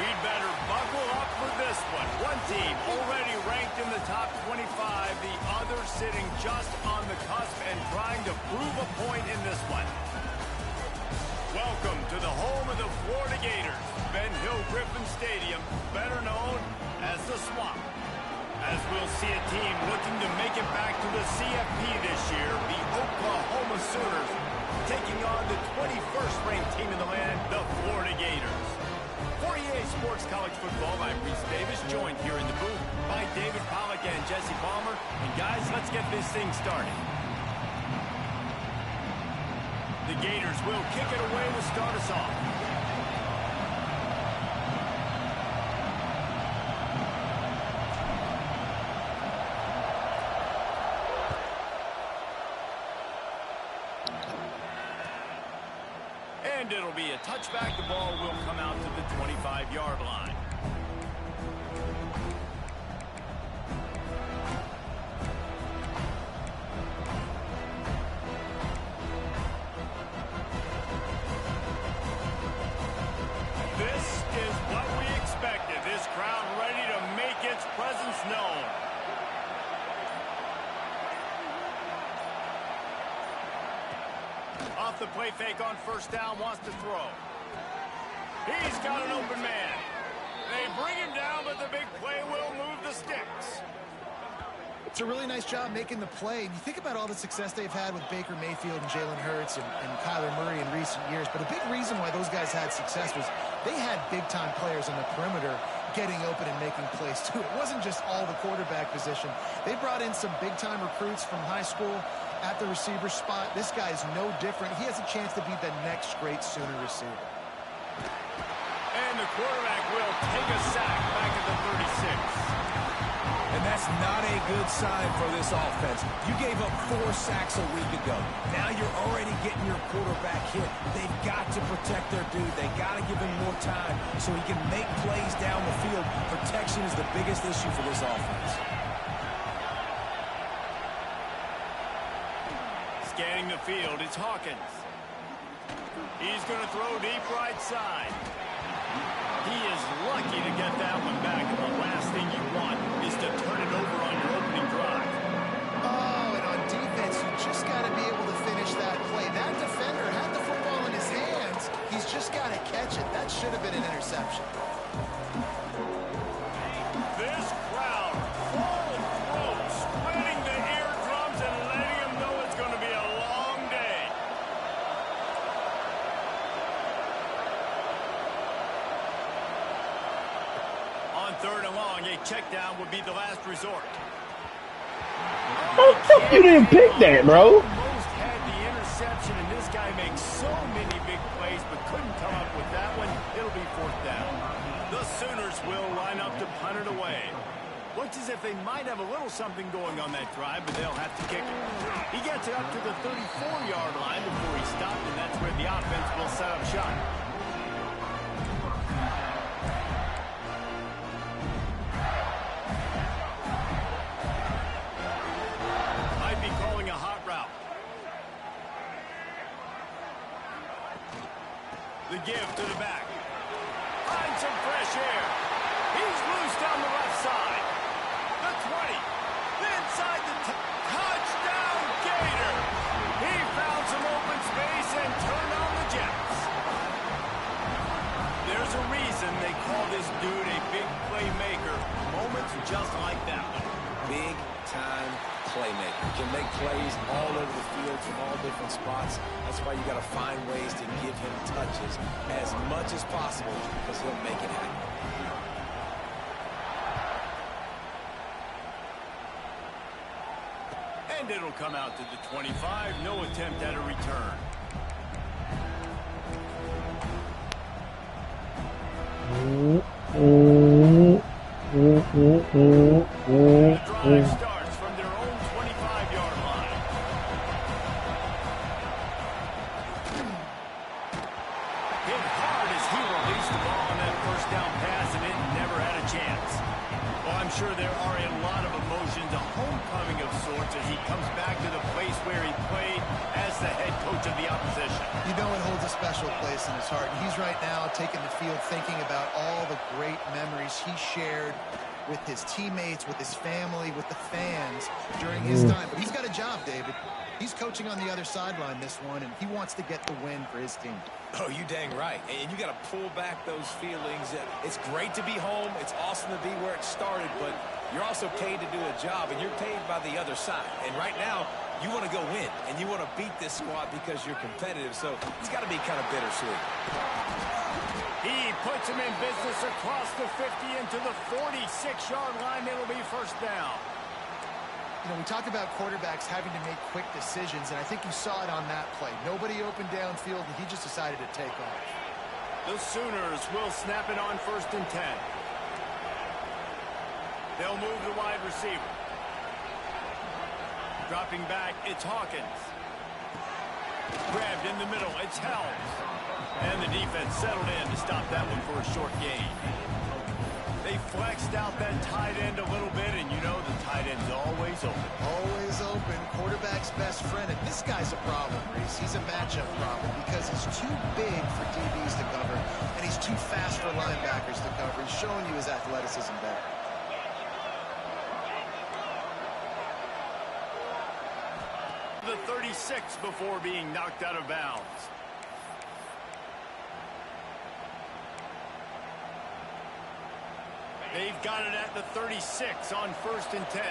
We'd better buckle up for this one. One team already ranked in the top 25, the other sitting just on the cusp and trying to prove a point in this one. Welcome to the home of the Florida Gators, Ben Hill Griffin Stadium, better known as the Swamp. As we'll see a team looking to make it back to the CFP this year, the Oklahoma Sooners, taking on the 21st ranked team in the land, the Florida Gators. For EA Sports College Football, I'm Reese Davis, joined here in the booth by David Pollack and Jesse Palmer. And guys, let's get this thing started. The Gators will kick it away to start us off. And it'll be a touchback. The ball will come out to the 25-yard line. This is what we expected. This crowd ready to make its presence known. Off the play fake on first down, wants to throw. He's got an open man. They bring him down, but the big play will move the sticks. It's a really nice job making the play. And you think about all the success they've had with Baker Mayfield and Jalen Hurts and Kyler Murray in recent years. But a big reason why those guys had success was they had big-time players on the perimeter getting open and making plays, too. It wasn't just all the quarterback position. They brought in some big-time recruits from high school at the receiver spot. This guy is no different. He has a chance to be the next great Sooner receiver. And the quarterback will take a sack back at the 36. And that's not a good sign for this offense. You gave up 4 sacks a week ago. Now you're already getting your quarterback hit. They've got to protect their dude. They got to give him more time so he can make plays down the field. Protection is the biggest issue for this offense. Scanning the field, it's Hawkins. He's going to throw deep right side. He is lucky to get that one back, and the last thing you want is to turn it over on your opening drive. Oh, and on defense, you just got to be able to finish that play. That defender had the football in his hands. He's just got to catch it. That should have been an interception. This crowd, full throat, splitting the eardrums and letting them know it's going to be a long day. On third and long, a check down would be the last resort. How the fuck you didn't pick that, bro? Most had the interception, and this guy makes so many big plays, but couldn't come up with that one. It'll be fourth down. The Sooners will line up to punt it away. Looks as if they might have a little something going on that drive, but they'll have to kick it. He gets it up to the 34-yard line before he stopped, and that's where the offense will set up shop. Might be calling a hot route. The give to the back. Find some fresh air. He's loose down the left side. The 20. Inside the touchdown, Gator. He found some open space and turned on the Jets. There's a reason they call this dude a big playmaker. Moments just like that one. big-time playmaker. Can make plays all over the field from all different spots. That's why you got to find ways to give him touches as much as possible because he'll make it happen. And it'll come out to the 25. No attempt at a return. The drive starts from their own 25-yard line. Hit hard as he released the ball on that first down pass, and it never had a chance. Well, I'm sure there are a lot of emotions, a homecoming of sorts, as he comes back to the place where he played as the head coach of the opposition. You know it holds a special place in his heart. And he's right now taking the field thinking about all the great memories he shared with his teammates, with his family, with the fans during his time. But he's got a job, David. He's coaching on the other sideline this one, and he wants to get the win for his team. Oh, you dang right. And you got to pull back those feelings. It's great to be home. It's awesome to be where it started, but you're also paid to do a job, and you're paid by the other side. And right now, you want to go win, and you want to beat this squad because you're competitive. So it's got to be kind of bittersweet. He puts him in business across the 50 into the 46-yard line. It'll be first down. You know, we talked about quarterbacks having to make quick decisions, and I think you saw it on that play. Nobody opened downfield, and he just decided to take off. The Sooners will snap it on 1st and 10. They'll move the wide receiver. Dropping back, it's Hawkins. Grabbed in the middle, it's Helms. And the defense settled in to stop that one for a short gain. They flexed out that tight end a little bit, and you know the tight end's always open. Always open. Quarterback's best friend. And this guy's a problem, Reese. He's a matchup problem because he's too big for DBs to cover, and he's too fast for linebackers to cover. He's showing you his athleticism there. The 36 before being knocked out of bounds. They've got it at the 36 on 1st and 10.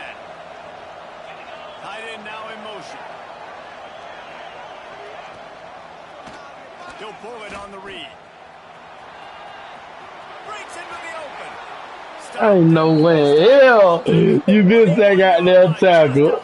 Tight end now in motion. He'll pull it on the read. Breaks into the open. Ain't no way. Hell, you missed that goddamn tackle.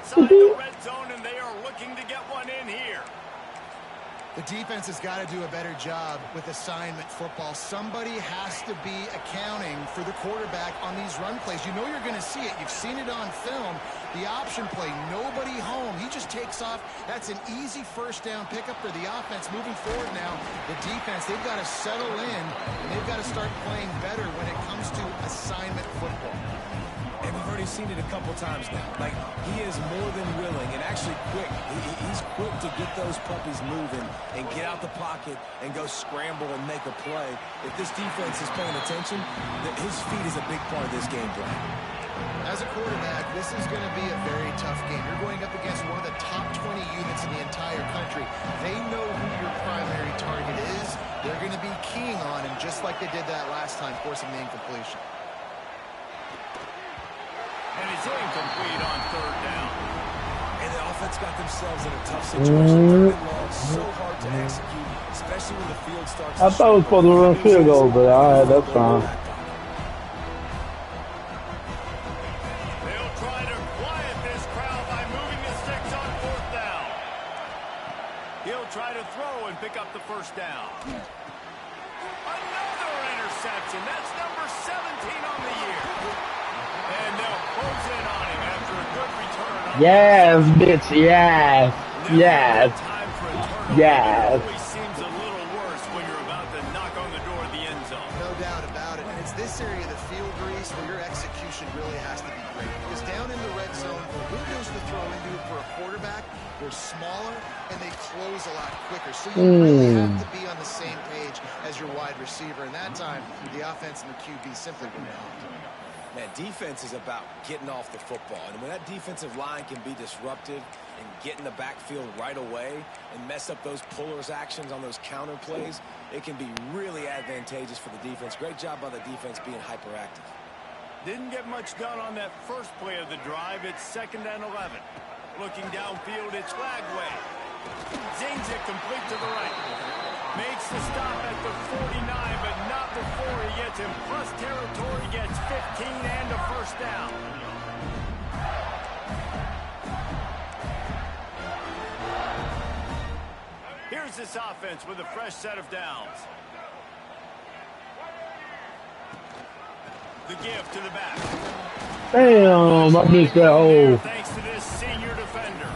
The defense has got to do a better job with assignment football. Somebody has to be accounting for the quarterback on these run plays. You know you're going to see it. You've seen it on film. The option play, nobody home. He just takes off. That's an easy first down pickup for the offense. Moving forward now, the defense, they've got to settle in, and they've got to start playing better when it comes to assignment football. And we've already seen it a couple times now. Like, he is more than willing and actually quick. He's quick to get those puppies moving and get out the pocket and go scramble and make a play. If this defense is paying attention, his feet is a big part of this game plan. As a quarterback, this is going to be a very tough game. You're going up against one of the top 20 units in the entire country. They know who your primary target is. They're going to be keying on him just like they did that last time, forcing the incompletion. And it's incomplete on 3rd down. And the offense got themselves in a tough situation. 3rd and long, so hard to execute, especially when the field starts. I thought it was supposed to run field goal, but all right, that's fine. They'll try to quiet this crowd by moving the sticks on 4th down. He'll try to throw and pick up the first down. Another interception. That's number 17 on the year. And they'll close in on him after a good return. Yes, bitch, yes, yes, yes. It always seems a little worse when you're about to knock on the door of the end zone. No doubt about it. And it's this area of the field, Reese, where your execution really has to be great. Because down in the red zone, the windows to throw into for a quarterback, they're smaller and they close a lot quicker. So you really have to be on the same page as your wide receiver. And that time, the offense and the QB simply went out. Man, defense is about getting off the football. And when that defensive line can be disruptive and get in the backfield right away and mess up those pullers actions on those counter plays, it can be really advantageous for the defense. Great job by the defense being hyperactive. Didn't get much done on that first play of the drive. It's 2nd and 11. Looking downfield, it's Lagway. Zings it complete to the right. Makes the stop at the 49, but not before he gets in plus territory, gets 15 and a first down. Here's this offense with a fresh set of downs. The give to the back. Damn, I missed that hole. Thanks to this senior defender.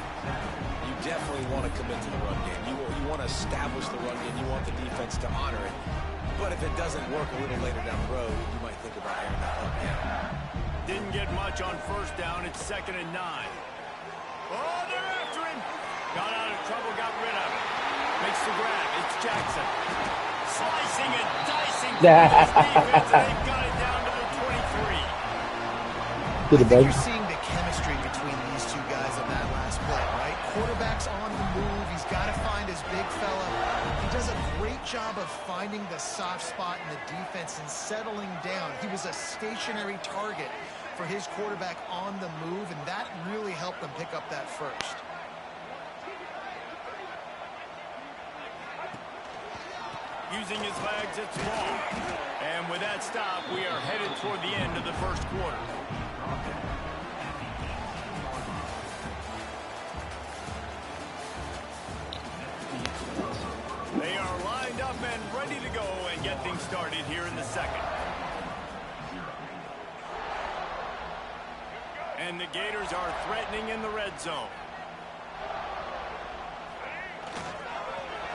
You definitely want to commit to the run game. You want to establish the run game. You want the defense to honor it. But if it doesn't work a little later down the road, you might think about airing that up again. Didn't get much on first down. It's 2nd and 9. Oh, they're after him. Got out of trouble, got rid of it. Makes the grab. It's Jackson. Slicing and dicing through this defense, and they've got it down to the 23. I think you're seeing the chemistry between these two guys on that last play, right? Quarterback's on the move. He's got to find his big fella. He does a great job of finding the soft spot in the defense and settling down. He was a stationary target for his quarterback on the move, and that really helped him pick up that first. Using his legs, it's long. And with that stop, we are headed toward the end of the first quarter. They are lined up and ready to go and get things started here in the second. And the Gators are threatening in the red zone.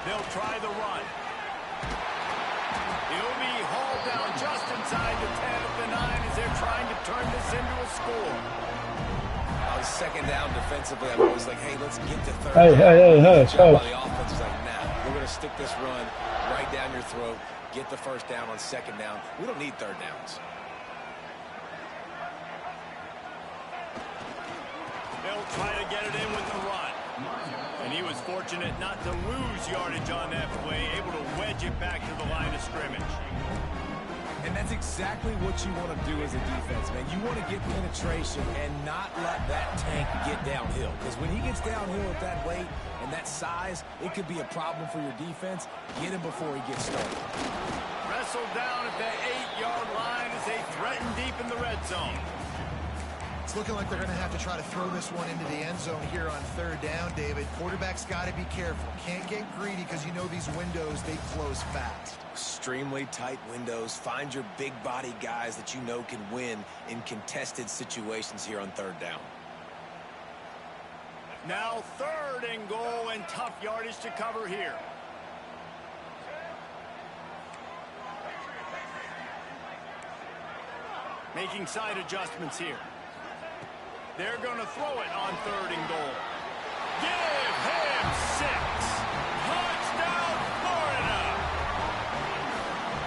They'll try the run. He'll be hauled down just inside the 10 at the 9 as they're trying to turn this into a score. On 2nd down defensively, I'm always like, hey, let's get to 3rd Hey, down. hey, The offense is like, nah, we're going to stick this run right down your throat, get the first down on 2nd down. We don't need 3rd downs. They'll try to get it in with the run. And he was fortunate not to lose yardage on that play, able to wedge it back to the line of scrimmage. And that's exactly what you want to do as a defense, man. You want to get penetration and not let that tank get downhill. Because when he gets downhill at that weight and that size, it could be a problem for your defense. Get him before he gets started. Wrestled down at the 8-yard line as they threaten deep in the red zone. It's looking like they're going to have to try to throw this one into the end zone here on 3rd down, David. Quarterback's got to be careful. Can't get greedy because you know these windows, they close fast. Extremely tight windows. Find your big body guys that you know can win in contested situations here on 3rd down. Now 3rd and goal and tough yardage to cover here. Making side adjustments here. They're going to throw it on 3rd and goal. Give him 6. Touchdown, Florida.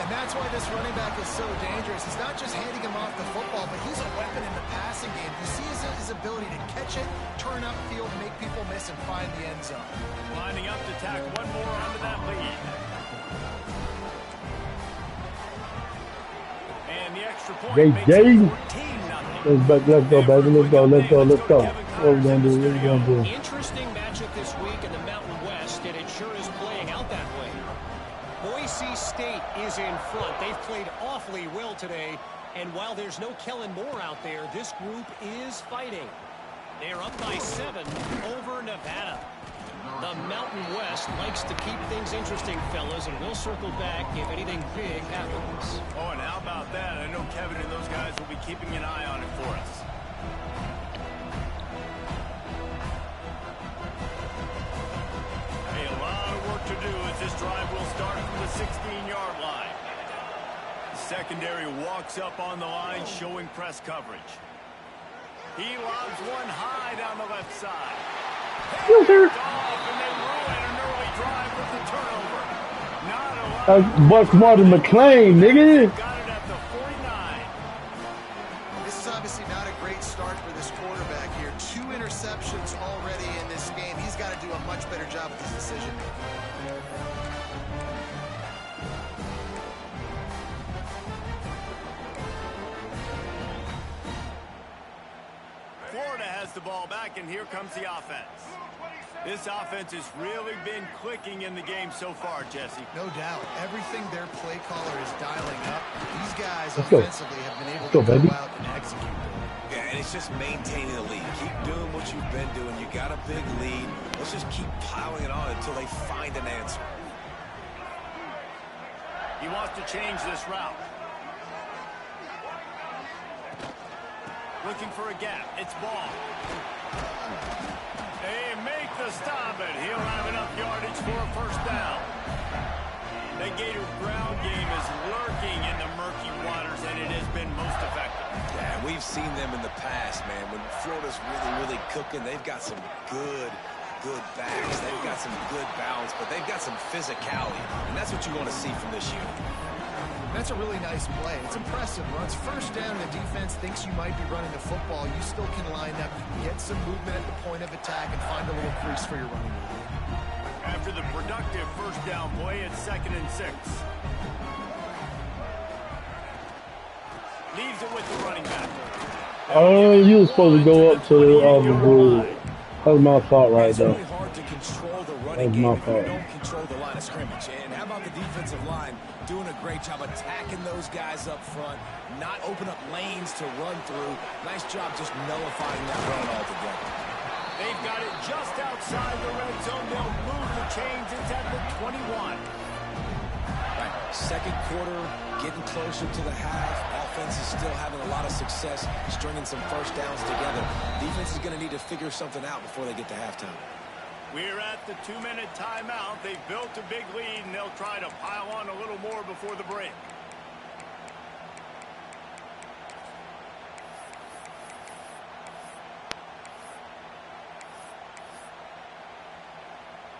And that's why this running back is so dangerous. He's not just handing him off the football, but he's a weapon in the passing game. You see his ability to catch it, turn upfield, make people miss, and find the end zone. Lining up to tack one more onto that lead. And the extra point makes it 14-0. Let's go, baby. Let's go. What we gonna do? Interesting matchup this week in the Mountain West, and it sure is playing out that way. Boise State is in front. They've played awfully well today, and while there's no Kellen Moore out there, this group is fighting. They're up by 7 over Nevada. The Mountain West likes to keep things interesting, fellas, and we'll circle back if anything big happens. Oh, and how about that? I know Kevin and those guys will be keeping an eye on it for us. Hey, a lot of work to do as this drive will start from the 16-yard line. The secondary walks up on the line, showing press coverage. He lobs one high down the left side. And they ruin an early drive with the turnover. Not a lot. Buck Martin McClain, nigga. Got it at the 49. This is obviously not a great start for this quarterback here. 2 interceptions already in this game. He's got to do a much better job with his decision making. the ball back, and here comes the offense. This offense has really been clicking in the game so far, Jesse. No doubt. Everything their play caller is dialing up, these guys Let's go. offensively have been able Let's go, to baby. go out and execute. Yeah, and it's just maintaining the lead. Keep doing what you've been doing. You got a big lead. Let's just keep piling it on until they find an answer. He wants to change this route. Looking for a gap. It's ball. They make the stop, and he'll have enough yardage for a first down. The Gators' ground game is lurking in the murky waters, and it has been most effective. Yeah, and we've seen them in the past, man. When Florida's really cooking, they've got some good backs. They've got some good balance, but they've got some physicality, and that's what you want to see from this unit. That's a really nice play. It's impressive. Once first down, the defense thinks you might be running the football. You still can line up, get some movement at the point of attack, and find a little crease for your running game. After the productive first down play, it's 2nd and 6. Leaves it with the running back. You were supposed to go up to Gooooo. That was my fault right It's there. really hard to control the running game if you don't control the line of scrimmage. And how about the defensive line doing a great job attacking those guys up front, not open up lanes to run through. Nice job just nullifying that run altogether. They've got it just outside the red zone. They'll move the chains. It's at the 21. Right. Second quarter, getting closer to the half. Offense is still having a lot of success stringing some first downs together. Defense is going to need to figure something out before they get to halftime. We're at the 2-minute timeout. They've built a big lead, and they'll try to pile on a little more before the break.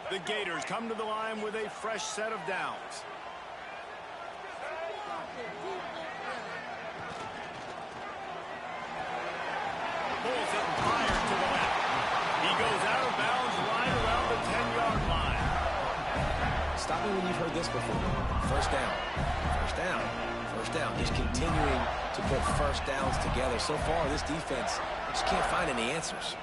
The Gators come to the line with a fresh set of downs. Pulls it and fires to the left. He goes out of bounds right around the 10-yard line. Stop me when you've heard this before. First down. First down. First down. Just continuing to put first downs together. So far, this defense just can't find any answers.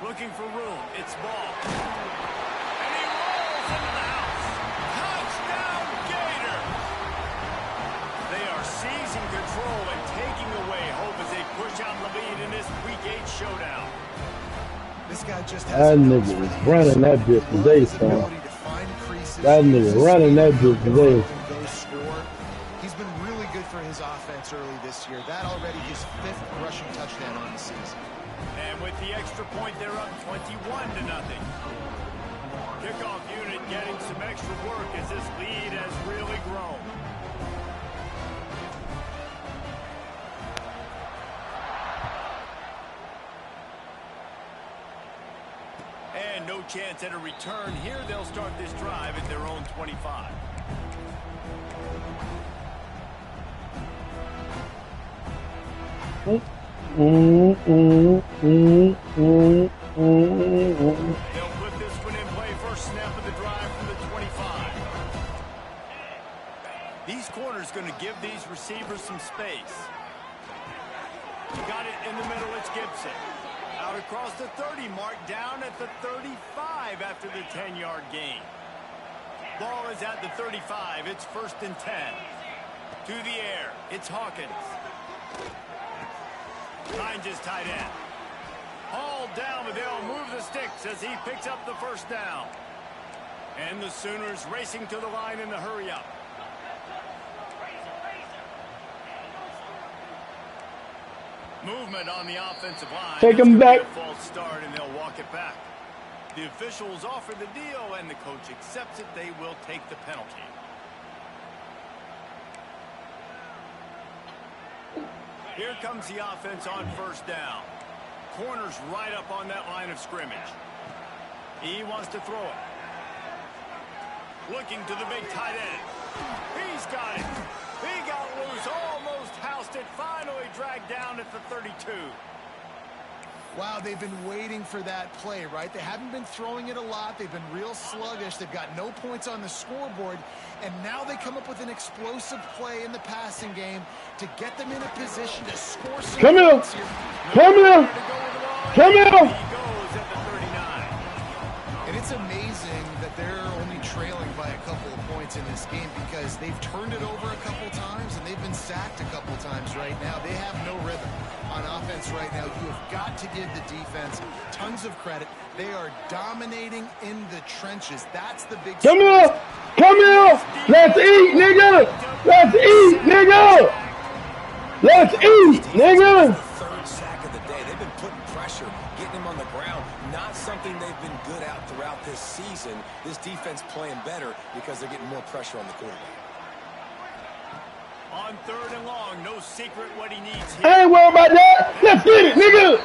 Looking for room. It's ball. And he rolls into the house. Touchdown, Gator! They are seizing control and taking away hope as they push out the lead in this Week 8 showdown. This guy just That has nigga was running that bitch today, son. That nigga running that bitch today. He's been really good for his offense early this year. That already his 5th rushing touchdown on the season. And with the extra point, they're up 21-0. Kickoff unit getting some extra work as this lead has really grown. And no chance at a return here. They'll start this drive at their own 25. They'll put this one in play. First snap of the drive from the 25. These corners going to give these receivers some space. You got it in the middle. It's Gibson. Out across the 30 mark, down at the 35 after the 10-yard gain. Ball is at the 35. It's 1st and 10. To the air. It's Hawkins. Finds his tight end. Hauled down, but they'll move the sticks as he picks up the first down. And the Sooners racing to the line in the hurry-up. Movement on the offensive line. Take him back. A false start, and they'll walk it back. The officials offer the deal, and the coach accepts it. They will take the penalty. Here comes the offense on first down. Corners right up on that line of scrimmage. He wants to throw it. Looking to the big tight end. He's got it. He got loose, almost housed it, finally dragged down at the 32. Wow, they've been waiting for that play, right? They haven't been throwing it a lot. They've been real sluggish. They've got no points on the scoreboard. And now they come up with an explosive play in the passing game to get them in a position to score some points here. Come here! Come here! He goes at the 39. And it's amazing that they're only trailing by a couple of points in this game because they've turned it over a couple times and they've been sacked a couple times right now. They have no rhythm on offense right now. You have got to give the defense tons of credit. They are dominating in the trenches. That's the big Come here! Come here! Let's eat, nigga! Let's eat, nigga! Let's eat, nigga! Third sack of the day. They've been putting pressure, getting him on the ground. Not something they've been good at throughout this season. This defense playing better because they're getting more pressure on the quarterback. On 3rd and long, no secret what he needs here. I ain't worried about that. Let's get it, nigga.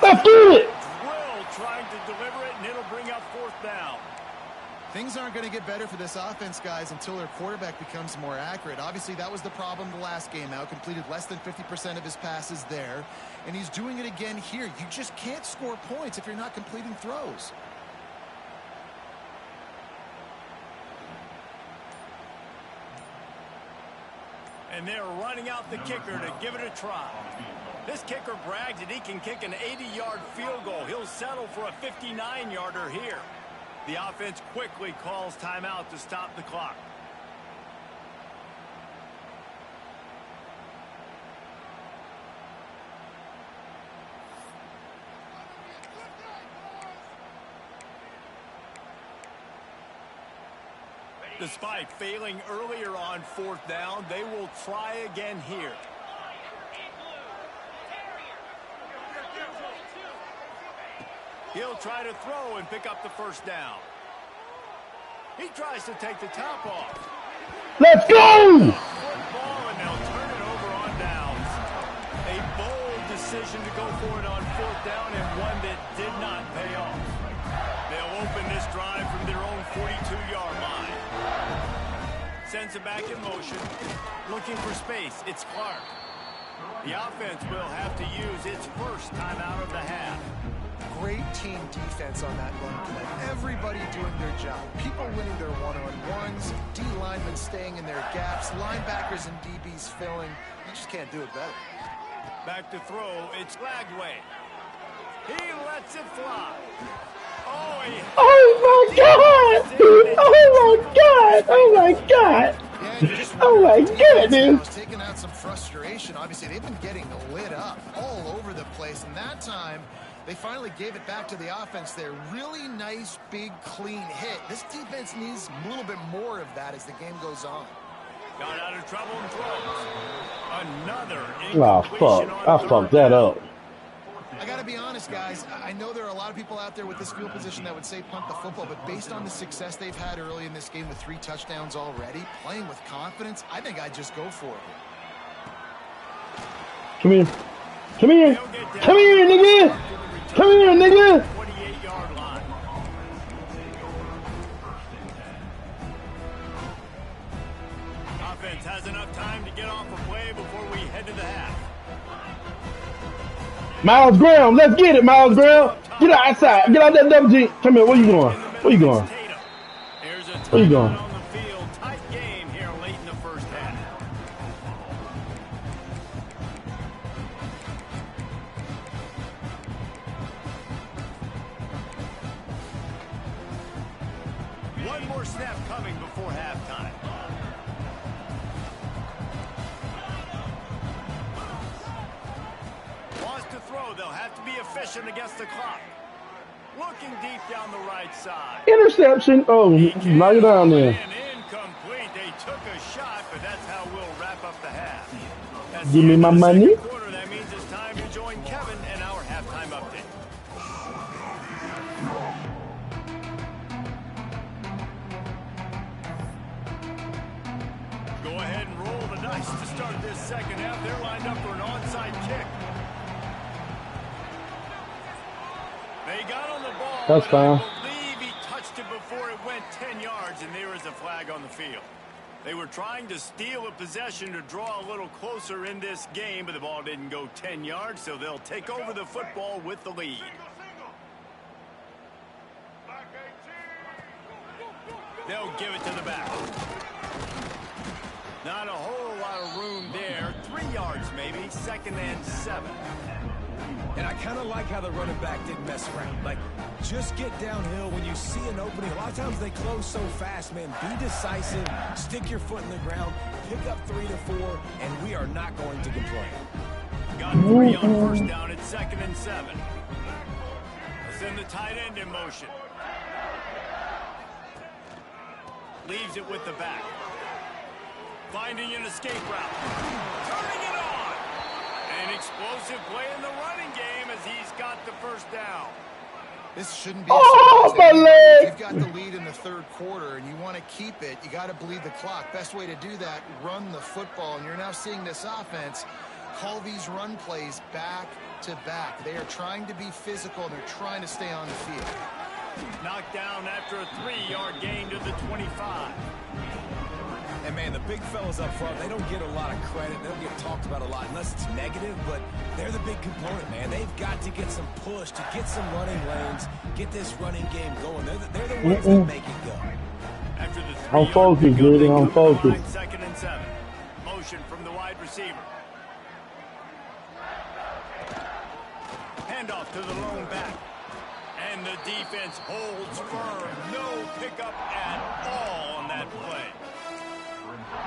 Let's get it. Drill trying to deliver it, and it'll bring up 4th down. Things aren't going to get better for this offense, guys, until their quarterback becomes more accurate. Obviously, that was the problem the last game out. Completed less than 50% of his passes there, and he's doing it again here. You just can't score points if you're not completing throws. And they're running out the kicker to give it a try. This kicker brags that he can kick an 80-yard field goal. He'll settle for a 59-yarder here. The offense quickly calls timeout to stop the clock. Despite failing earlier on 4th down, they will try again here. He'll try to throw and pick up the 1st down. He tries to take the top off. Let's go! Football, and they'll turn it over on downs. A bold decision to go for it on 4th down, and one that did not pay off. They'll open this drive from their own 42-yard line. Sends it back in motion. Looking for space. It's Clark. The offense will have to use its first timeout of the half. Great team defense on that run play. Everybody doing their job. People winning their one-on-ones. D linemen staying in their gaps. Linebackers and DBs filling. You just can't do it better. Back to throw. It's Lagway. He lets it fly. Oh my God! Oh my God! Oh my God! Oh my goodness! Taking out some frustration. Obviously, they've been getting lit up all over the place, and that time they finally gave it back to the offense there. Really nice, big, clean hit. This defense needs a little bit more of that as the game goes on. Got out of trouble and throws. Another Oh fuck! I fucked that up. I got to be honest, guys. I know there are a lot of people out there with this field position that would say punt the football, but based on the success they've had early in this game with 3 touchdowns already, playing with confidence, I think I'd just go for it. Come here. Come here. Come here, nigga. Come here, nigga. 28-yard line. Offense has enough time to get off a play before we head to the half. Miles Graham, let's get it, Miles Graham. Get outside. Get out that double G. Come here. Where you going? Where you going? Where you going? On the field. Tight game here late in the first half. One more snap coming before halftime. Wants to throw. They'll have to be efficient against the clock. Looking deep down the right side. Interception. Oh, knock it down there. Incomplete. They took a shot, but that's how we'll wrap up the half. Give me my money. Quarter, that means it's time to join Kevin and our halftime update. Go ahead and roll the dice to start this second half. They're lined up for an onside kick. They got on the ball. That's fine. I believe he touched it before it went 10 yards, and there is a flag on the field. They were trying to steal a possession to draw a little closer in this game, but the ball didn't go 10 yards, so they'll take over the football with the lead. They'll give it to the back. Not a whole lot of room there. 3 yards maybe, 2nd and 7. And I kind of like how the running back didn't mess around. Like, just get downhill when you see an opening. A lot of times they close so fast, man. Be decisive, stick your foot in the ground, pick up 3 to 4, and we are not going to complain. Got 3 on 1st down at 2nd and 7. Let's send the tight end in motion. Leaves it with the back. Finding an escape route. Turning it on. An explosive play in the running game as he's got the 1st down. This shouldn't be a surprise to anybody. You've got the lead in the 3rd quarter, and you want to keep it. You got to bleed the clock. Best way to do that, run the football. And you're now seeing this offense call these run plays back to back. They are trying to be physical, and they're trying to stay on the field. Knocked down after a 3-yard gain to the 25. And, man, the big fellas up front, they don't get a lot of credit. They don't get talked about a lot unless it's negative, but they're the big component, man. They've got to get some push, to get some running lanes, get this running game going. They're the ones that make it go. After the I'm focused, dude. I'm focused. 2nd and 7. Motion from the wide receiver. Handoff to the lone back. And the defense holds firm. No pickup at all on that play.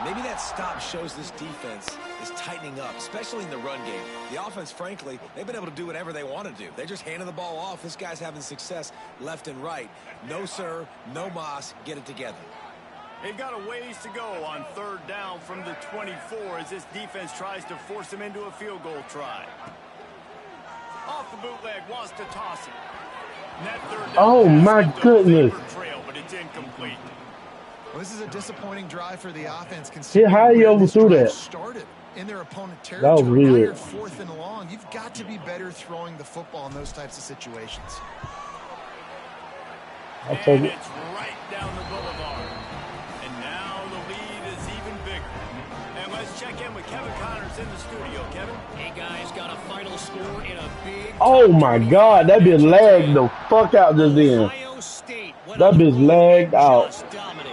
Maybe that stop shows this defense is tightening up, especially in the run game. The offense, frankly, they've been able to do whatever they want to do. They're just handing the ball off. This guy's having success left and right. No, sir. No mas. Get it together. They've got a ways to go on 3rd down from the 24 as this defense tries to force them into a field goal try. Off the bootleg, wants to toss it. That 3rd down Oh, my goodness. Trail, but it's incomplete. Well, this is a disappointing drive for the offense. Yeah, how you overthrew that? Started in their opponent That territory. was Now weird. you're 4th and long. You've got to be better throwing the football in those types of situations. I'll take And it. it's right down the boulevard. And now the lead is even bigger. And let's check in with Kevin Connors in the studio. Kevin? Hey, guys, got a final score in a big... Oh my God, that bitch lagged the fuck out just then. Ohio State went That on the bitch road lagged and out. just dominated.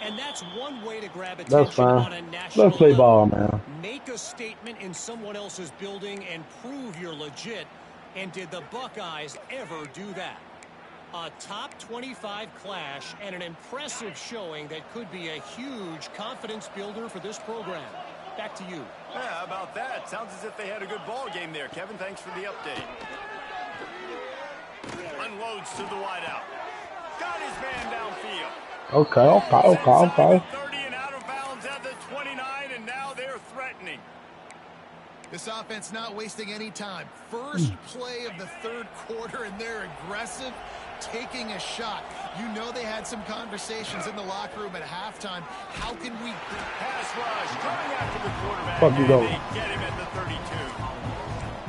And that's one way to grab attention That's on fine. a national Let's play level. ball, man. Make a statement in someone else's building and prove you're legit. And did the Buckeyes ever do that? A top 25 clash and an impressive showing that could be a huge confidence builder for this program. Back to you. Yeah, how about that? Sounds as if they had a good ball game there, Kevin. Thanks for the update. Unloads to the wideout. Got his man downfield. Okay. 30 and out of bounds at the 29, and now they're threatening. This offense not wasting any time. First play of the 3rd quarter, and they're aggressive, taking a shot. You know they had some conversations in the locker room at halftime. How can we... Pass rush, coming after the quarterback. Fuck you, and go. they get him at the 32.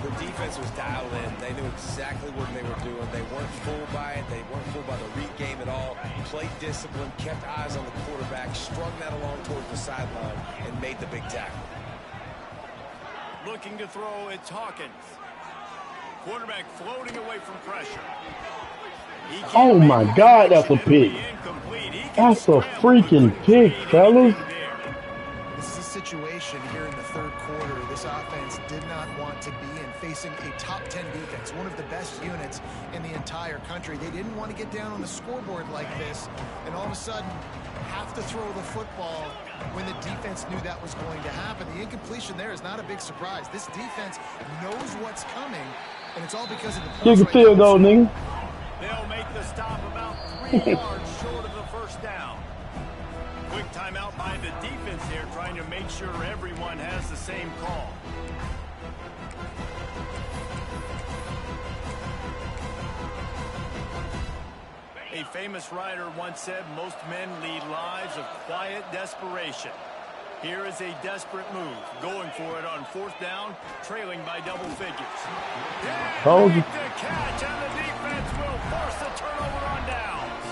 The defense was dialed in. They knew exactly what they were doing. They weren't fooled by it. They weren't fooled by the read game at all. Played discipline, kept eyes on the quarterback, strung that along towards the sideline, and made the big tackle. Looking to throw, it's Hawkins. Quarterback floating away from pressure. He can't Oh make my a God, that's a connection. It'll pick. be incomplete. He can That's a scramble freaking for pick, 3 and fellas. gain there. This is a situation here in the 3rd quarter. This offense did not want to be in, facing a top 10 defense, one of the best units in the entire country. They didn't want to get down on the scoreboard like this, and all of a sudden have to throw the football when the defense knew that was going to happen. The incompletion there is not a big surprise. This defense knows what's coming, and it's all because of the You points can still go, nigga. They'll make the stop about 3 yards short of the 1st down. Quick timeout by the defense here, trying to make sure everyone has the same call. A famous writer once said, most men lead lives of quiet desperation. Here is a desperate move, going for it on 4th down, trailing by double figures. Told you. The catch, and the defense will force the turnover on downs.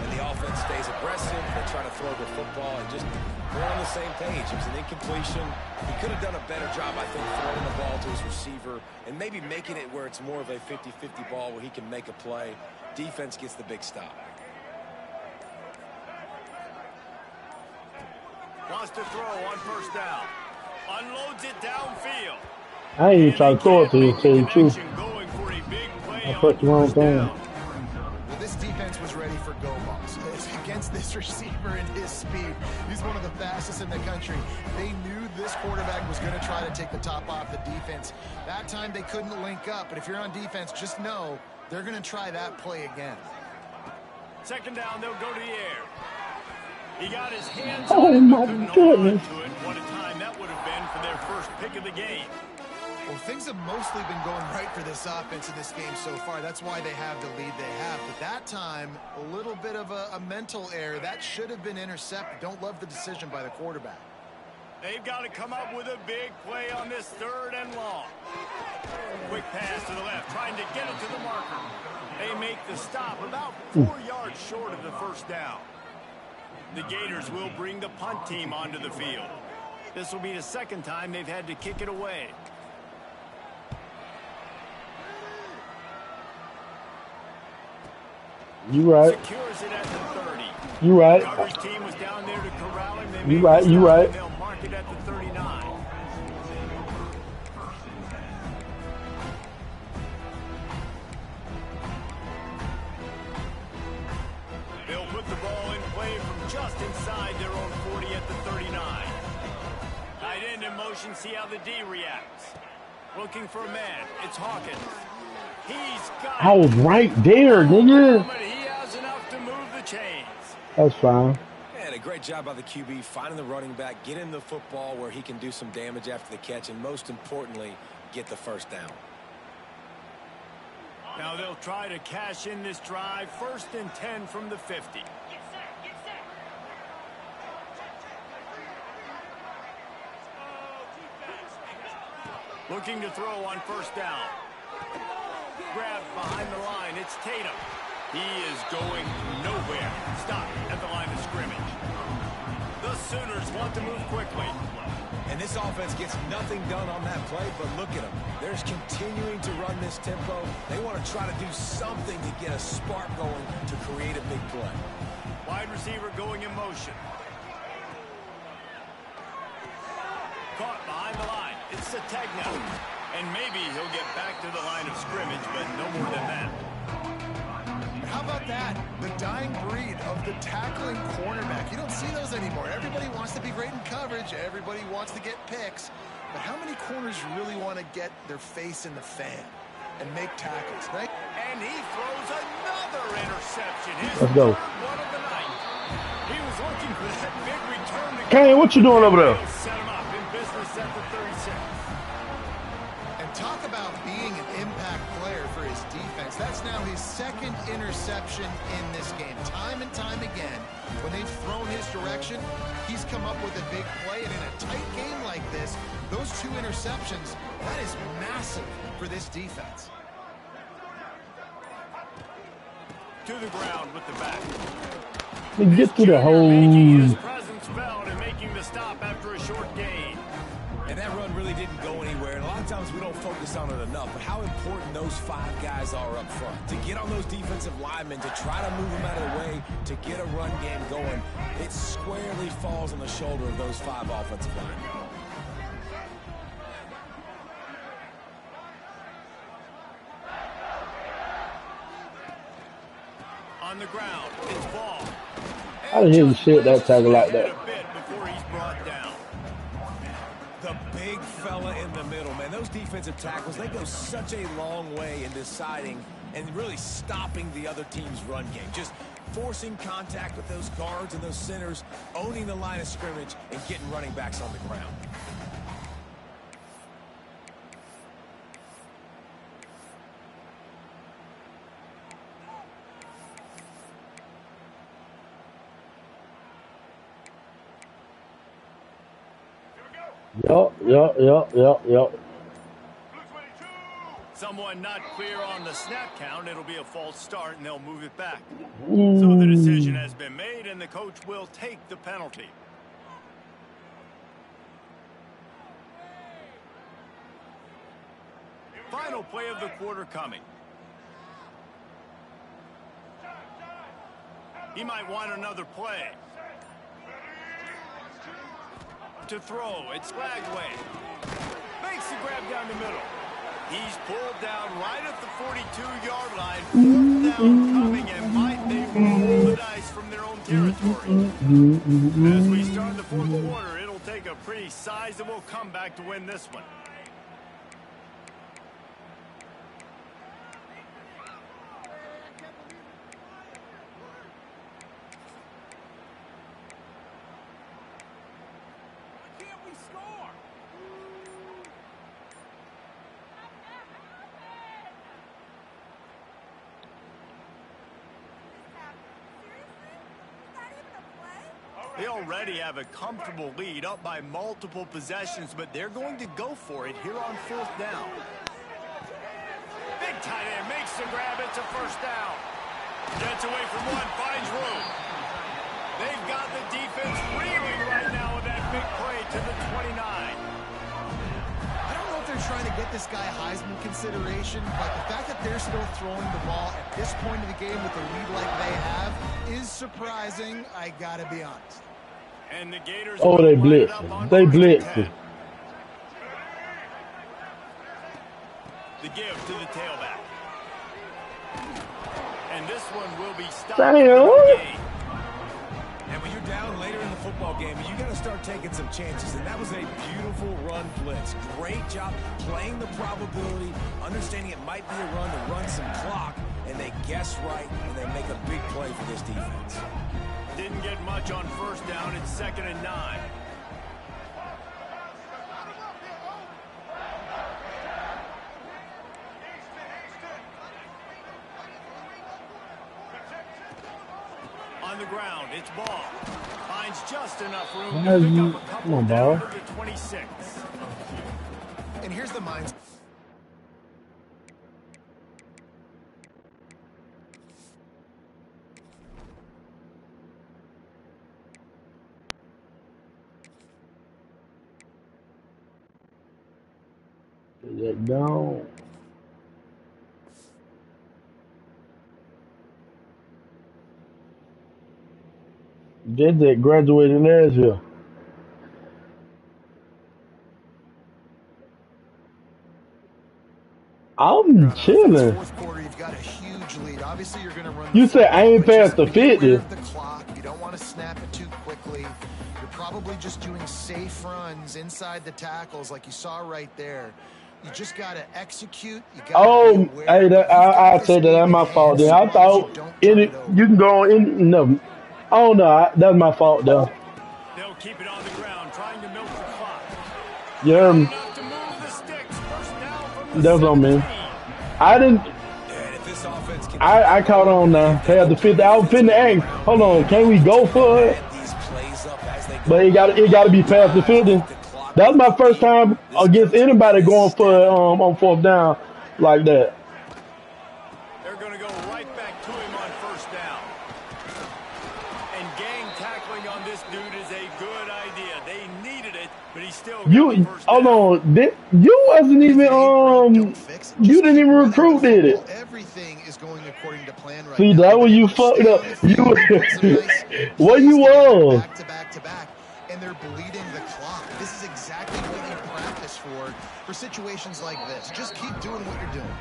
And the offense stays aggressive. They try to throw the football and just They're on the same page. It was an incompletion. He could have done a better job, I think, throwing the ball to his receiver and maybe making it where it's more of a 50-50 ball where he can make a play. Defense gets the big stop. Wants to throw on first down. Unloads it downfield. I ain't even trying to throw it to you, to tell you the truth. Going for a big play I pressed the wrong thing. Well, this defense was ready for go balls. Against this receiver and his speed, he's one of the fastest in the country. They knew this quarterback was going to try to take the top off the defense. That time they couldn't link up, but if you're on defense, just know they're going to try that play again. Second down, they'll go to the air. He got his hands Oh, on it, my but couldn't goodness. hold on to it. What a time that would have been for their first pick of the game. Well, things have mostly been going right for this offense in this game so far. That's why they have the lead they have. But that time, a little bit of a mental error. That should have been intercepted. Don't love the decision by the quarterback. They've got to come up with a big play on this 3rd and long. Quick pass to the left, trying to get it to the marker. They make the stop about 4 yards short of the first down. The Gators will bring the punt team onto the field. This will be the second time they've had to kick it away. You right. Secures it at the 30. You right. Coverage team was down there to corral him. They You made right. the You stop, right. and they'll mark it at the 39. They'll put the ball in play from just inside their own 40 at the 39. Tight end in motion, see how the D reacts. Looking for a man. It's Hawkins. He's got I was right there, nigga. but he has enough to move the chains. That's fine. And a great job by the QB finding the running back, getting the football where he can do some damage after the catch, and most importantly, get the first down. Now they'll try to cash in this drive. 1st and 10 from the 50. Looking to throw on first down. Grabbed behind the line. It's Tatum. He is going nowhere. Stop at the line of scrimmage. The Sooners want to move quickly. And this offense gets nothing done on that play, but look at them. They're continuing to run this tempo. They want to try to do something to get a spark going to create a big play. Wide receiver going in motion. Caught behind the line. It's Sategna. And maybe he'll get back to the line of scrimmage, but no more than that. How about that? The dying breed of the tackling cornerback. You don't see those anymore. Everybody wants to be great in coverage. Everybody wants to get picks. But how many corners really want to get their face in the fan and make tackles, right? And he throws another interception. His Let's go. third one of the night. He was looking for that big return to Kane, what you doing over there? set him up in business at the 36. And talk about being an impact player for his defense. That's now his 2nd interception in this game. Time and time again, when they've thrown his direction, he's come up with a big play. And in a tight game like this, those 2 interceptions, that is massive for this defense. To the ground with the back. Let me get to the Making his hole. presence felt and making the stop after a short gain. And that run really didn't go anywhere. And a lot of times we don't focus on it enough. But how important those 5 guys are up front. To get on those defensive linemen, to try to move them out of the way, to get a run game going, it squarely falls on the shoulder of those 5 offensive linemen. On the ground, it's ball. I didn't hear the shit that tackle like that. A bit before he's brought down. The big fella in the middle, man. Those defensive tackles, they go such a long way in deciding and really stopping the other team's run game. Just forcing contact with those guards and those centers, owning the line of scrimmage, and getting running backs on the ground. Yup. Someone not clear on the snap count. It'll be a false start, and they'll move it back. So the decision has been made, and the coach will take the penalty. final play of the quarter coming. He might want another play. To throw, it's Lagway. Makes the grab down the middle. He's pulled down right at the 42-yard line. Fourth down coming, and might they roll the dice from their own territory. As we start the fourth quarter, it'll take a pretty sizable comeback to win this one. They already have a comfortable lead, up by multiple possessions, but they're going to go for it here on fourth down. Big tight end makes the grab. It's a first down. Gets away from one, finds room. They've got the defense reeling right now with that big play to the 29. I don't know if they're trying to get this guy Heisman consideration, but the fact that they're still throwing the ball at this point of the game with a lead like they have is surprising, I gotta be honest. And the Gators they blitzing. They blitzing. The give to the tailback. And this one will be stopped. Damn. And when you're down later in the football game, you got to start taking some chances. And that was a beautiful run blitz. Great job playing the probability, understanding it might be a run to run some clock, and they guess right and they make a big play for this defense. Didn't get much on first down. It's 2nd and 9. On the ground, it's Ball. Finds just enough room to pick up a couple down to the 26. And here's the mindset. Let down. Did that graduate in Nashville? I'm chilling. Fourth quarter, you've got a huge lead. Obviously, you're going to run. You said I ain't past the 50. The clock. You don't want to snap it too quickly. You're probably just doing safe runs inside the tackles, like you saw right there. You just got to execute. You Oh, hey, I said that. That's my fault. Then I thought you can go on in. No, oh no, that's my fault though. They'll keep it on the ground, trying to milk the clock. Yeah, Enough to move the sticks. First down from the that's on me. 17. I didn't. And if this offense can I caught on now. Past the 50. I was finna ask. Hold on, can we go for it? add these plays up as they go, But it got to be past the 50. That was my first time against anybody going for on fourth down like that. They're going to go right back to him on first down. And gang tackling on this dude is a good idea. They needed it, but he still got the first down. Hold on. You wasn't even you didn't even recruit, did it? Everything is going according to plan right See, now. that when you fucked up. You what you was. Back to back to back, and they're bleeding the clock. This is exactly what you practice for situations like this. Just keep doing what you're doing.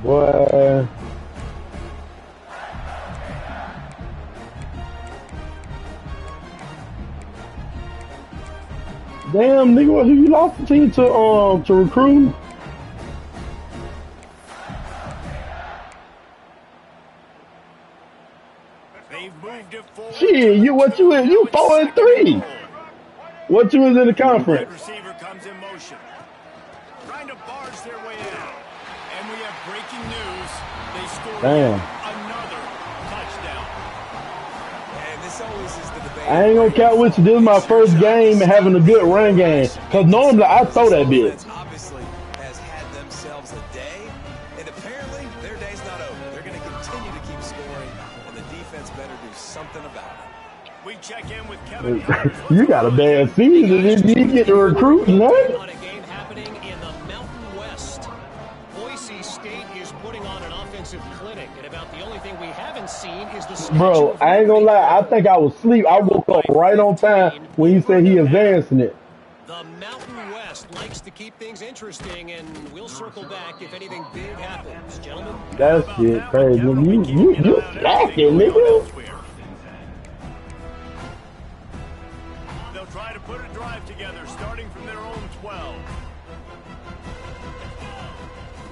Boy. Damn, nigga, what, you lost the team to recruit? They've moved it forward. Shit, you 4-3. What you was in the conference? Receiver comes in motion. Trying to barge their way out. And we have breaking news. They scored another touchdown. and this always is the debate. I ain't gonna count with you. This is my first game having a good run game. Cause normally I throw that bitch. Obviously has had themselves a day, and apparently their day's not over. They're going to continue to keep scoring, and the defense better do something about it. We check in with Kevin Connors. You got a bad season. Did you get to recruit nothing? On a game happening in the Mountain West. Boise State is putting on an offensive clinic, and about the only thing we haven't seen is the Bro, I ain't gonna lie. I think I was asleep. I woke up right on time when you said he advancing it. The Mountain West likes to keep things interesting, and we'll circle back if anything big happens, gentlemen. That shit crazy. You slacking, nigga. They'll try to put a drive together, starting from their own 12.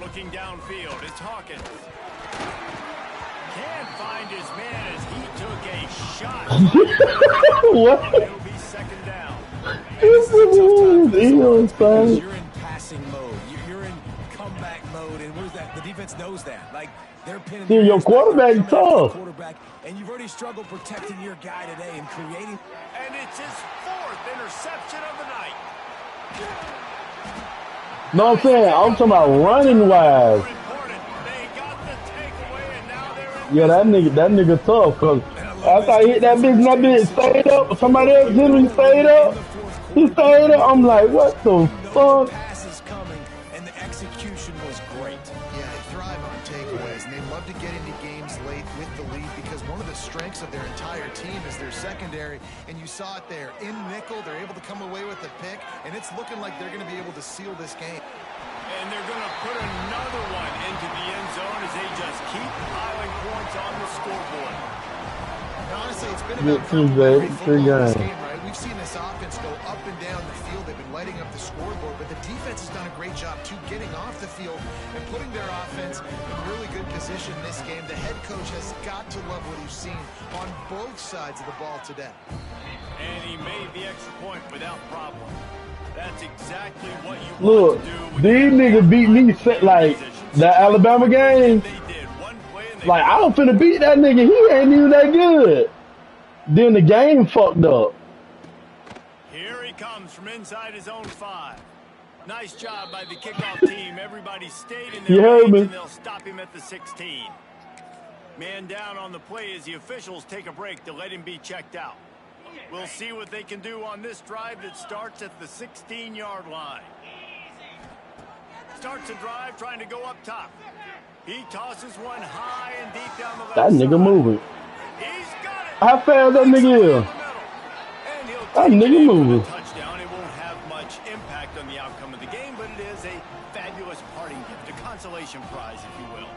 Looking downfield, it's Hawkins. Can't find his man as he took a shot. What? It'll be second down. This is a tough time because you're in passing mode. You're in comeback mode, and what is that? The defense knows that. Like, they're pinning Dude, your quarterback is tough. And you've already struggled protecting your guy today and creating. And it's his 4th interception of the night. No, I'm saying, I'm talking about running wise. They got the takeaway, and now they're in. Yeah, that nigga tough, cause after I hit that bitch stayed up. Somebody else hit him, he stayed up. He stayed up. I'm like, what the fuck? Passes coming, and the execution was great. Yeah, they thrive on takeaways, and they love to get into games late with the lead because one of the strengths of their entire team is their secondary, and you saw it there. In nickel, they're able to come away with the pick, and it's looking like they're going to be able to seal this game. And they're going to put another one into the end zone as they just keep piling points on the scoreboard. And honestly, it's been Good about team, complementary babe. football in this Good game, right? We've seen this offense go up and down the field. They've been lighting up the scoreboard, but the defense has done a great job, too, getting off the field and putting their offense in really good position in this game. The head coach has got to love what he's seen on both sides of the ball today. And he made the extra point without problem. That's exactly what you Look, want to do. these niggas beat me like that Alabama game. They did one play and they Like, I was finna beat that nigga. He ain't even that good. Then the game fucked up. Here he comes from inside his own 5. Nice job by the kickoff team. Everybody stayed in You their heard range, me. and they'll stop him at the 16. Man down on the play as the officials take a break to let him be checked out. We'll see what they can do on this drive that starts at the 16-yard line. Starts a drive trying to go up top. He tosses one high and deep down the left That nigga side. moving. He's got it. How fast that nigga is? And he'll That take it nigga in for moving. a touchdown. It won't have much impact on the outcome of the game, but it is a fabulous parting gift, a consolation prize, if you will.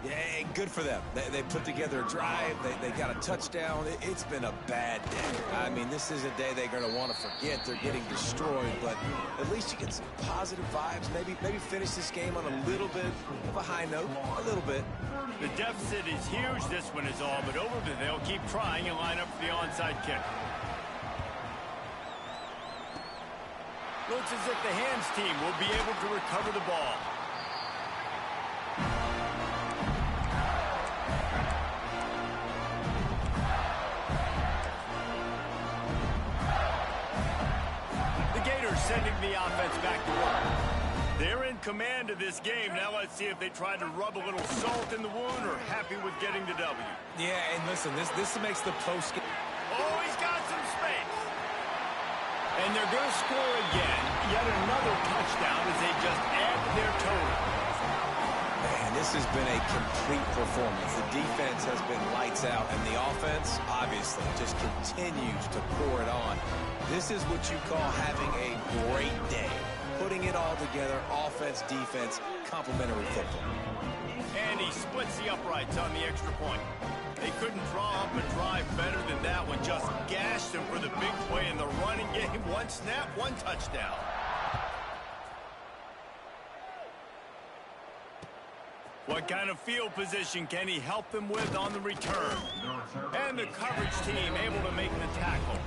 Yeah, good for them. They put together a drive. They got a touchdown. It's been a bad day. I mean, this is a day they're going to want to forget. They're getting destroyed, but at least you get some positive vibes. Maybe finish this game on a little bit of a high note, a little bit. The deficit is huge. This one is all but over, but they'll keep trying and line up for the onside kick. Looks as if the hands team will be able to recover the ball. Sending the offense back to work. They're in command of this game. Now let's see if they try to rub a little salt in the wound or happy with getting the W. Yeah, and listen, this makes the post game. Oh, he's got some space. And they're going to score again. Yet another touchdown as they just add to their total. Man, this has been a complete performance. The defense has been lights out, and the offense, obviously, just continues to pour it on. This is what you call having a great day. Putting it all together, offense, defense, complementary football. And he splits the uprights on the extra point. They couldn't draw up a drive better than that one. Just gashed him for the big play in the running game. One snap, one touchdown. What kind of field position can he help them with on the return? And the coverage team able to make the tackle.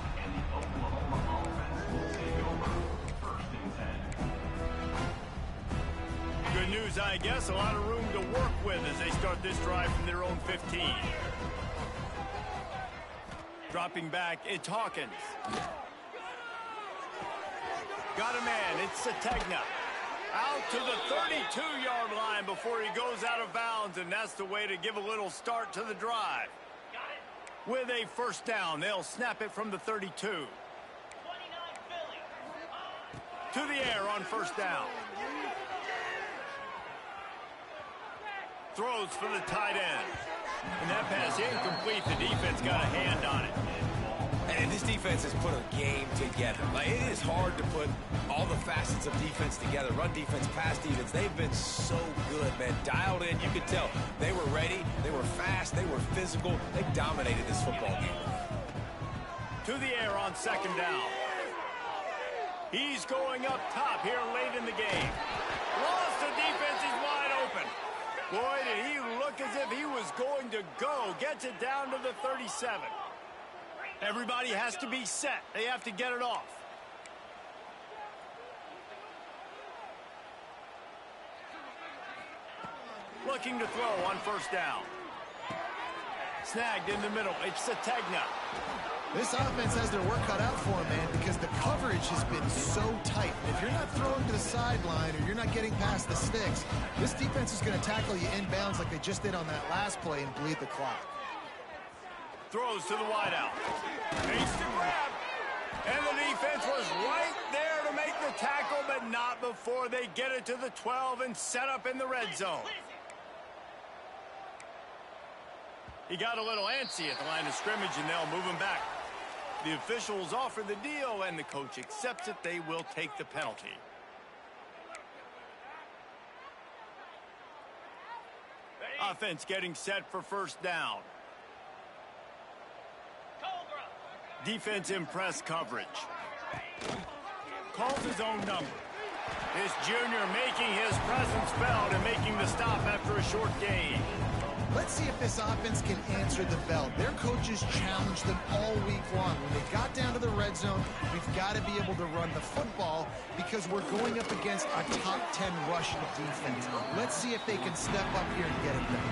Good news, I guess. A lot of room to work with as they start this drive from their own 15. Dropping back, it's Hawkins. Got a man, it's Sategna. Out to the 32-yard line before he goes out of bounds, and that's the way to give a little start to the drive. With a first down, they'll snap it from the 32. To the air on first down. Throws for the tight end. And that pass incomplete. The defense got a hand on it. And this defense has put a game together. Like, it is hard to put all the facets of defense together. Run defense, pass defense. They've been so good, man. Dialed in. You could tell they were ready. They were fast. They were physical. They dominated this football game. To the air on second down. He's going up top here late in the game. Lost the defense. He's wide open. Boy, did he look as if he was going to go. Gets it down to the 37. Everybody has to be set. They have to get it off. Looking to throw on first down. Snagged in the middle. It's Sategna. This offense has their work cut out for them, man, because the coverage has been so tight. If you're not throwing to the sideline or you're not getting past the sticks, this defense is going to tackle you inbounds like they just did on that last play and bleed the clock. Throws to the wideout. Makes the grab. And the defense was right there to make the tackle, but not before they get it to the 12 and set up in the red zone. He got a little antsy at the line of scrimmage, and they'll move him back. The officials offer the deal, and the coach accepts it. They will take the penalty. Offense getting set for first down. Defense in press coverage. Calls his own number. This junior making his presence felt and making the stop after a short gain. Let's see if this offense can answer the bell. Their coaches challenged them all week long. When they got down to the red zone, we've got to be able to run the football because we're going up against a top 10 rushing defense. Let's see if they can step up here and get it done.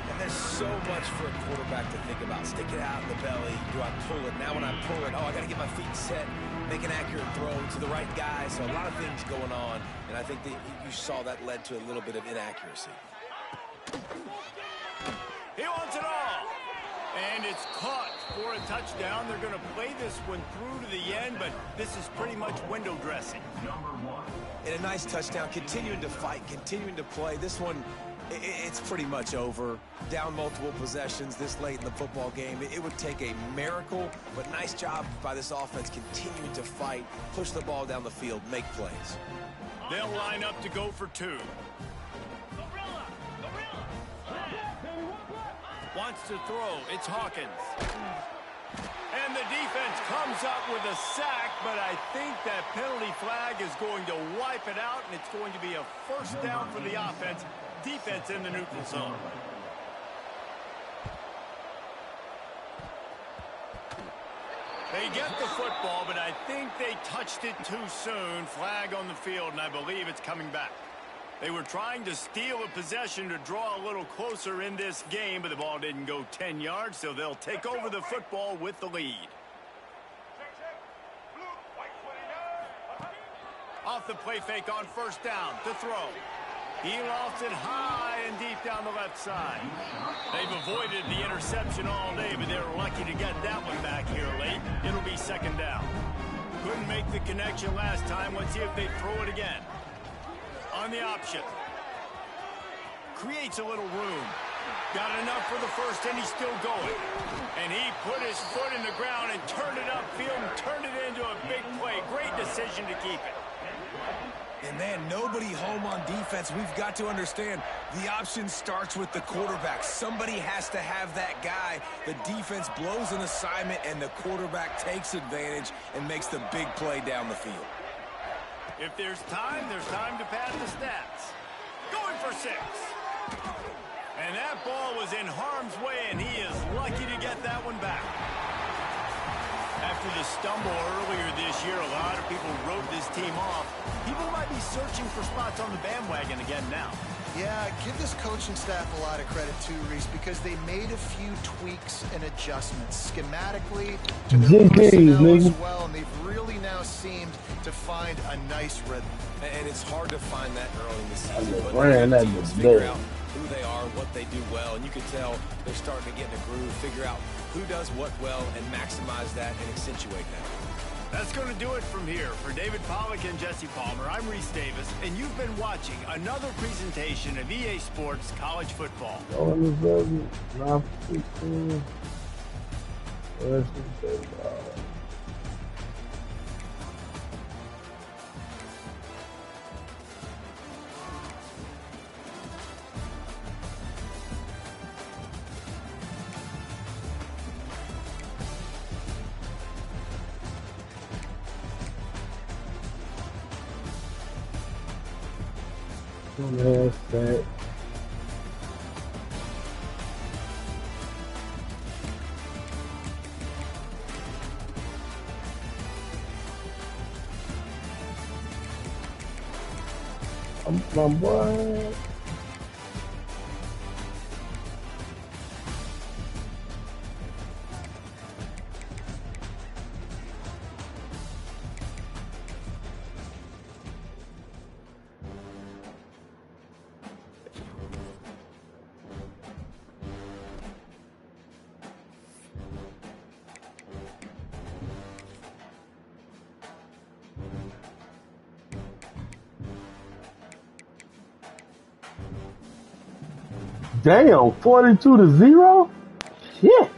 And there's so much for a quarterback to think about. Stick it out in the belly. Do I pull it? Now when I pull it, oh, I got to get my feet set, make an accurate throw to the right guy. So a lot of things going on, and I think that you saw that led to a little bit of inaccuracy. He wants it all. And it's caught for a touchdown. They're going to play this one through to the end, but this is pretty much window dressing. And a nice touchdown, continuing to fight, continuing to play. This one, it's pretty much over. Down multiple possessions this late in the football game. It would take a miracle, but nice job by this offense continuing to fight, push the ball down the field, make plays. They'll line up to go for two. Wants to throw. It's Hawkins. And the defense comes up with a sack, but I think that penalty flag is going to wipe it out, and it's going to be a first down for the offense. Defense in the neutral zone. They get the football, but I think they touched it too soon. Flag on the field, and I believe it's coming back. They were trying to steal a possession to draw a little closer in this game, but the ball didn't go 10 yards, so they'll take over the football with the lead. Off the play fake on first down to throw. He lofts it high and deep down the left side. They've avoided the interception all day, but they're lucky to get that one back here late. It'll be second down. Couldn't make the connection last time. Let's see if they throw it again. On the option. Creates a little room. Got enough for the first, and he's still going. And he put his foot in the ground and turned it upfield and turned it into a big play. Great decision to keep it. And man, nobody home on defense. We've got to understand the option starts with the quarterback. Somebody has to have that guy. The defense blows an assignment, and the quarterback takes advantage and makes the big play down the field. If there's time to pad the stats. Going for 6. And that ball was in harm's way, and he is lucky to get that one back. After the stumble earlier this year, a lot of people wrote this team off. People might be searching for spots on the bandwagon again now. Yeah, give this coaching staff a lot of credit too, Reese, because they made a few tweaks and adjustments schematically to their personnel as well, and they've really now seemed to find a nice rhythm. And it's hard to find that early in the season, but teams figure out who they are, what they do well, and you can tell they're starting to get in a groove, figure out who does what well and maximize that and accentuate that. That's going to do it from here. For David Pollack and Jesse Palmer, I'm Reese Davis, and you've been watching another presentation of EA Sports College Football. My boy. Damn, 42-0? Shit.